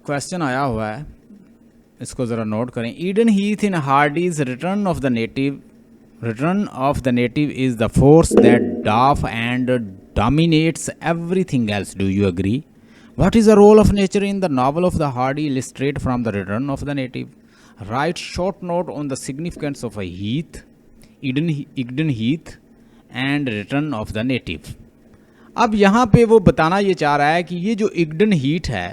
Question आया हुआ है, इसको ज़रा नोट करें। Egdon Heath in Hardy's return of the native is the force that dwarfs and dominates everything else. Do you agree? What is the role of nature in the novel of the Hardy illustrate from the return of the native? Write short note on the significance of a heath, Eden heath and return of the native. अब यहाँ पे वो बताना ये चाह रहा है कि ये जो इगडन हीट है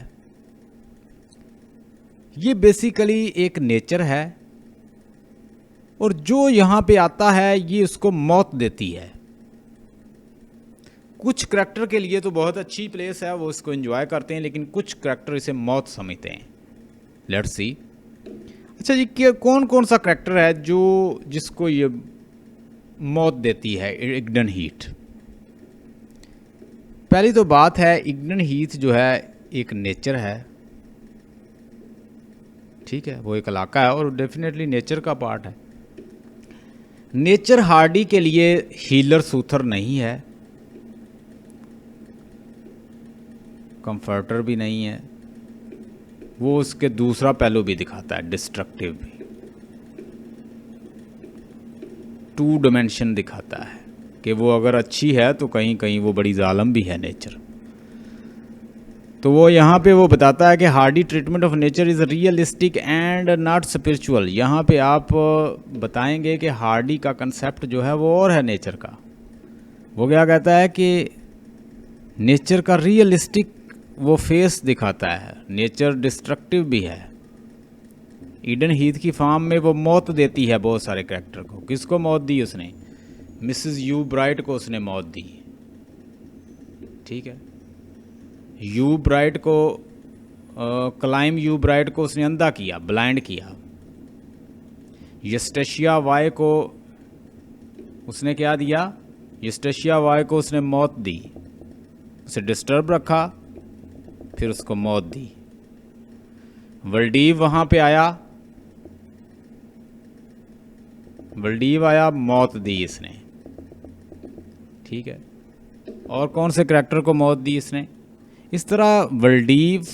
ये बेसिकली एक नेचर है और जो यहाँ पे आता है ये उसको मौत देती है। कुछ करैक्टर के लिए तो बहुत अच्छी प्लेस है, वो इसको एंजॉय करते हैं, लेकिन कुछ करैक्टर इसे मौत समझते हैं। Let's see. अच्छा जी, क्या कौन कौन सा करैक्टर है जिसको ये मौत देती है इगडन हीट? पहली तो बात है, इगडन हीथ जो है एक नेचर है, ठीक है, वो एक इलाका है और डेफिनेटली नेचर का पार्ट है। नेचर हार्डी के लिए हीलर सूथर नहीं है, कंफर्टर भी नहीं है, वो उसके दूसरा पहलू भी दिखाता है, डिस्ट्रक्टिव भी, टू डिमेंशन दिखाता है कि वो अगर अच्छी है तो कहीं कहीं वो बड़ी जालिम भी है नेचर। तो वो यहाँ पे वो बताता है कि Hardy treatment of nature is realistic and not spiritual. यहाँ पे आप बताएंगे कि हार्डी का कंसेप्ट जो है वो और है नेचर का। वो क्या कहता है कि नेचर का रियलिस्टिक वो फेस दिखाता है, नेचर डिस्ट्रक्टिव भी है। ईडन हीथ की फार्म में वो मौत देती है बहुत सारे कैरेक्टर को। किसको मौत दी उसने? मिसेस यू ब्राइट को उसने मौत दी, ठीक है। यू ब्राइट को क्लाइम यू ब्राइट को उसने अंधा किया, ब्लाइंड किया। यस्टेशिया वाई को उसने क्या दिया? यस्टेशिया वाई को उसने मौत दी, उसे डिस्टर्ब रखा, फिर उसको मौत दी। वल्डीव वहां पे आया, वल्डीव आया, मौत दी इसने, ठीक है। और कौन से करैक्टर को मौत दी इसने? इस तरह वल्डीव,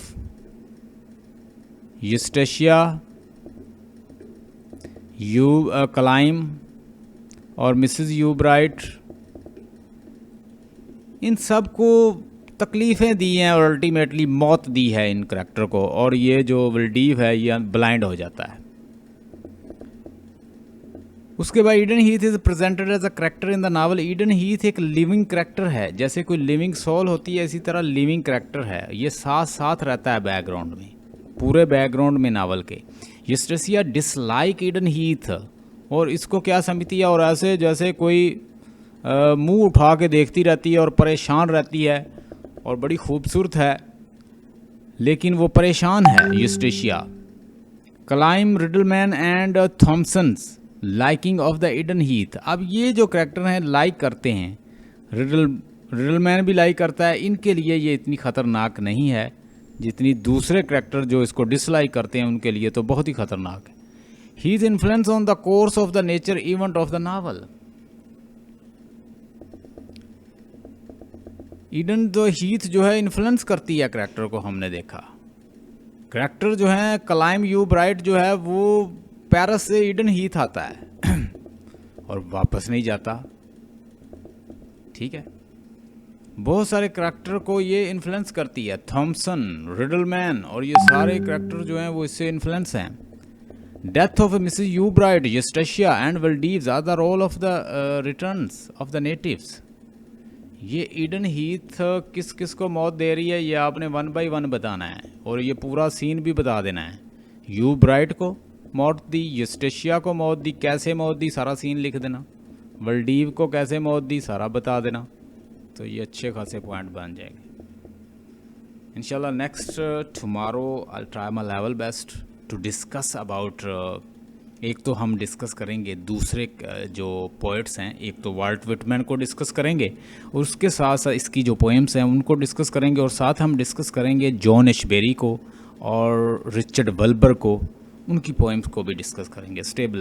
यूस्टेशिया, क्लाइम और मिसेस यू ब्राइट, इन सब को तकलीफ़ें दी हैं और अल्टीमेटली मौत दी है इन करैक्टर को। और ये जो वल्डीव है ये ब्लाइंड हो जाता है। उसके बाद Eden Heath is presented as a character in the novel. Eden Heath एक लिविंग करैक्टर है, जैसे कोई लिविंग सोल होती है इसी तरह लिविंग करैक्टर है। ये साथ साथ रहता है बैकग्राउंड में, पूरे बैकग्राउंड में नावल के। यूस्टेशिया डिसलाइक ईडन हीथ और इसको क्या समझती है, और ऐसे जैसे कोई मुंह उठा के देखती रहती है और परेशान रहती है, और बड़ी खूबसूरत है लेकिन वो परेशान है Eustacia. Clym, reddleman and Thomasin's liking of the Egdon Heath. अब ये जो करैक्टर हैं लाइक करते हैं, रिडलमैन भी लाइक करता है। इनके लिए ये इतनी ख़तरनाक नहीं है जितनी दूसरे करैक्टर जो इसको डिसलाइक करते हैं उनके लिए तो बहुत ही ख़तरनाक है। He is influence on the course of the nature event of the novel. Eden जो हीथ जो है इन्फ्लुएंस करती है करैक्टर को, हमने देखा। करैक्टर जो है क्लाइम यू ब्राइट जो है वो पेरिस से ईडन हीथ आता है और वापस नहीं जाता, ठीक है। बहुत सारे करैक्टर को ये इन्फ्लुएंस करती है, थॉमसन, रिडलमैन और ये सारे करैक्टर जो हैं वो इससे इन्फ्लुएंस हैं। Death of Mrs Yeobright, Eustacia and Wildeve are the role of the returns of the natives. ये ईडन हीथ किस किस को मौत दे रही है ये आपने 1 बाय 1 बताना है और ये पूरा सीन भी बता देना है। यू ब्राइट को मौत दी, यूस्टेशिया को मौत दी, कैसे मौत दी सारा सीन लिख देना। वल्डीव को कैसे मौत दी सारा बता देना, तो ये अच्छे खासे पॉइंट बन जाएंगे। इंशाल्लाह next tomorrow I try my level best to discuss about, एक तो हम डिस्कस करेंगे दूसरे जो पोइट्स हैं, एक तो वाल्ट विटमैन को डिस्कस करेंगे और उसके साथ साथ इसकी जो पोएम्स हैं उनको डिस्कस करेंगे, और साथ हम डिस्कस करेंगे जॉन एशबेरी को और रिचर्ड वल्बर को, उनकी पोएम्स को भी डिस्कस करेंगे। Stay blessed.